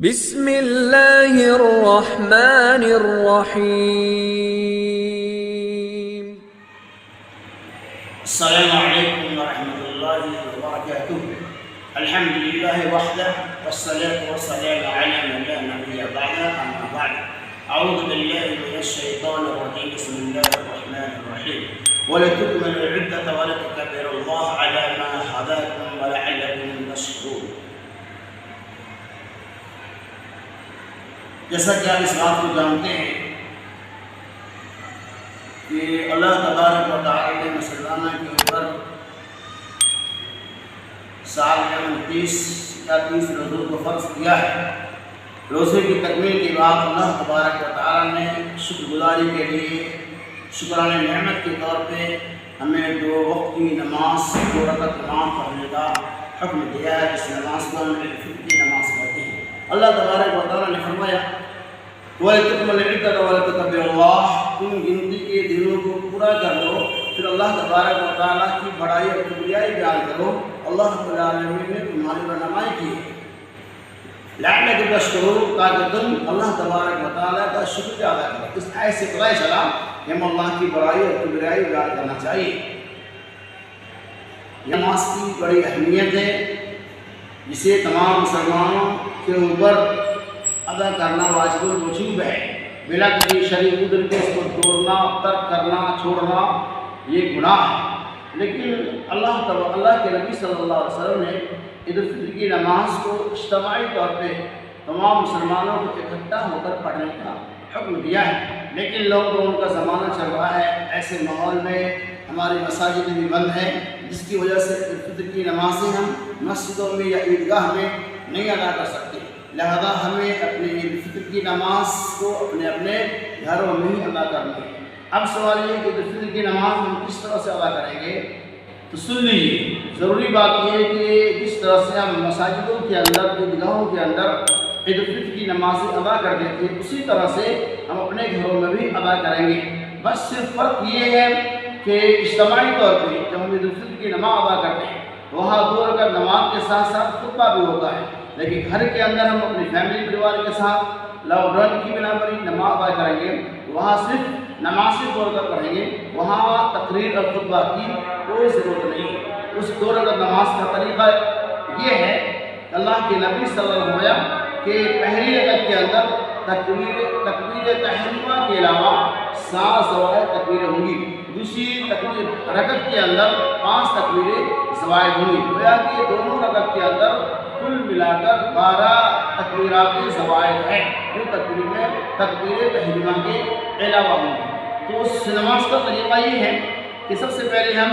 بسم اللہ الرحمن الرحیم۔ السلام علیکم ورحمۃ اللہ وبرکاتہ۔ الحمد للہ وحدہ والصلاة والسلام علی من لا نبی بعدہ، اما بعد۔ اعوذ باللہ من الشیطان الرجیم، بسم اللہ الرحمن الرحیم۔ وَلَتُكْمِلُوا الْعِدَّةَ وَلَتُكَبِّرُوا اللَّهَ عَلَى مَا هَدَاكُمْ وَلَعَلَّكُمْ تَشْكُرُونَ۔ جیسا کہ آپ اس بات کو جانتے ہیں کہ اللہ تبارک و تعالی نے مسلمانوں کے اوپر سال میں 30 روزوں کو فرض کیا ہے۔ روزے کی تکمیل کے بعد اللہ تبارک و تعالی نے شکر گزاری کے لیے شکرانے نعمت کے طور پہ ہمیں 2 وقت کی نماز 2 رکعت نماز پڑھنے کا حکم دیا ہے، جس نماز کو ہم عید الفطر کی نماز کہتے ہیں۔ اللہ تبارک و تعالی نے فرمایا وَلَتُكْمِلُوا الْعِدَّةَ وَلَتُكَبِّرُوا اللَّهَ، تم گنتی کے دنوں کو پورا کر لو، پھر اللہ تبارک و تعالیٰ کی بڑائی اور کبریائی بیان کرو۔ اللہ رب العالمین نے تمہاری رہنمائی کی ہے، لعلکم تشکرون، تاکہ تم اللہ تبارک و تعالیٰ کا شکر ادا کرو۔ اس آیت سے پتہ چلا کہ ہم اللہ کی بڑائی اور کبریائی بیان کرنا چاہیے۔ یہ نماز کی بڑی اہمیت ہے، جسے تمام مسلمانوں کے اوپر ادا کرنا واجب الوجوب ہے، بلا کسی شرعی عذر کے اس کو توڑنا، ترک کرنا، چھوڑنا یہ گناہ ہے۔ لیکن اللہ کے نبی صلی اللہ علیہ وسلم نے عید الفطر کی نماز کو اجتماعی طور پہ تمام مسلمانوں کو اکٹھا ہو کر پڑھنے کا حکم دیا ہے، لیکن لاک ڈاؤن کا زمانہ چل رہا ہے، ایسے ماحول میں ہماری مساجد بھی بند ہیں، جس کی وجہ سے عید الفطر کی نمازیں ہم مسجدوں میں یا عیدگاہ میں نہیں ادا کر سکتے، لہذا ہمیں اپنے عید الفطر کی نماز کو اپنے گھروں میں ہی ادا کرنی ہے۔ اب سوال یہ کہ عید الفطر کی نماز ہم کس طرح سے ادا کریں گے؟ تو سن لیجیے، ضروری بات یہ ہے کہ جس طرح سے ہم مساجدوں کے اندر، عیدگاہوں کے اندر عید الفطر کی نمازیں ادا کر دیتے ہیں، اسی طرح سے ہم اپنے گھروں میں بھی ادا کریں گے۔ بس صرف فرق یہ ہے کہ اجتماعی طور پہ جب ہم عید الفطر کی نماز ادا کرتے ہیں وہاں 2 رکعت نماز کے ساتھ ساتھ خطبہ بھی ہوتا ہے، لیکن گھر کے اندر ہم اپنی فیملی پریوار کے ساتھ لاک ڈاؤن کی بنا پر نماز ادا کریں گے، وہاں صرف نماز 2 رکعت پڑھیں گے، وہاں تقریر اور خطبہ کی کوئی ضرورت نہیں۔ اس 2 رکعت نماز کا طریقہ یہ ہے کہ اللہ کے نبی صلی اللہ علیہ وسلم کہ پہلی رکعت کے اندر تکبیر تحریمہ کے علاوہ 7 زوائد تکبیریں ہوں گی، دوسری رکعت کے اندر 5 تکبیریں زوائد ہوں گی، گویا کہ دونوں رکعت کے اندر کل ملا کر 12 تکبیرات زوائد ہیں، جو تکبیر تحریمہ کے علاوہ ہوں گی۔ تو اس نماز کا طریقہ یہ ہے کہ سب سے پہلے ہم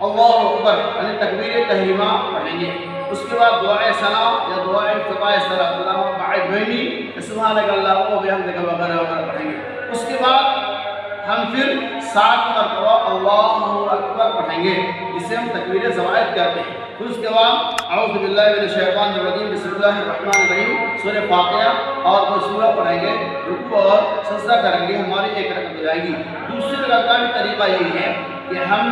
اللہ اکبر یعنی تکبیر تحریمہ پڑھیں گے، اس کے بعد دعائے سلام یا دعائے افتتاح صلاۃ اللہم باعث بینی سبحانک اللہم وبحمدک وغیرہ وغیرہ پڑھیں گے۔ اس کے بعد ہم پھر 7 مرتبہ اللہ اکبر پڑھیں گے، جسے ہم تکبیر زوائد کہتے ہیں۔ پھر اس کے بعد اعوذ باللہ من الشیطان الرجیم، بسم اللہ الرحمن الرحیم، سورہ فاتحہ اور کوئی سورہ پڑھیں گے، رکوع اور سجدہ کریں گے، ہماری 1 رکعت ہو جائے گی۔ دوسری رکعت کا بھی طریقہ یہی ہے کہ ہم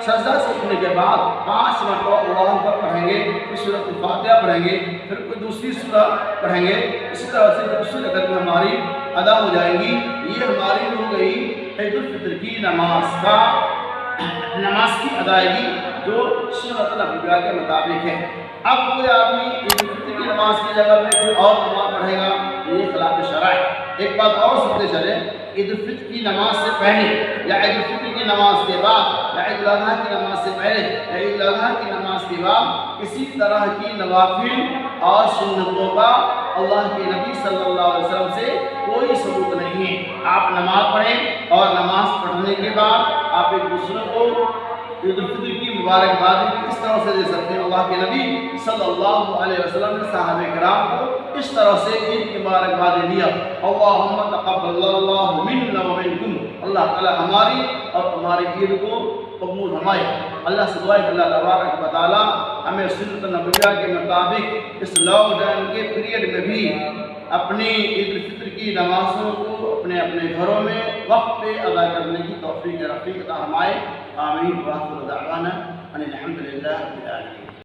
سجدہ سیکھنے کے بعد 5 مرتبہ اللہ اکبر پڑھیں گے، پھر سورۃ الفاتحہ پڑھیں گے، پھر کوئی دوسری سورہ پڑھیں گے، اسی طرح سے دوسری رکعت میں ہماری ادا ہو جائے گی۔ یہ ہماری ہو گئی عید الفطر کی نماز کی ادائیگی جو سنت نبویہ کے مطابق ہے۔ اب کوئی آدمی عید الفطر کی نماز کی جگہ میں کوئی اور نماز پڑھے گا تو یہ خلاف شرع ہے۔ ایک بات اور سنتے چلیں، عید الفطر کی نماز سے پہلے یا عید الفطر کی نماز کے بعد یا عید الاضحیٰ کی نماز سے پہلے یا عید الاضحیٰ کی نماز کے بعد کسی طرح کی نوافل اور سنتوں کا اللہ کے نبی صلی اللہ علیہ وسلم سے کوئی ثبوت نہیں ہے۔ آپ نماز پڑھیں اور نماز پڑھنے کے بعد آپ ایک دوسرے کو عید الفطر کی مبارکباد اس طرح سے دے سکتے ہیں۔ اللہ کے نبی صلی اللہ علیہ وسلم نے صحابہ کرام کو اس طرح سے عید کی مبارکباد دیا، اللہم تقبل اللہ منا ومنکم، اللہ تعالی ہماری اور تمہاری عید کو قبول فرمائے۔ اللہ سے دعا ہے کہ اللہ تبارک و تعالی ہمیں سنت نبویہ کے مطابق اس لاک ڈاؤن کے پیریڈ میں بھی اپنی عید الفطر کی نمازوں کو اپنے گھروں میں وقت پہ ادا کرنے کی توفیق رفیق عطا فرمائے۔ آمین۔ وآخر دعوانا ان الحمد للہ رب العالمین۔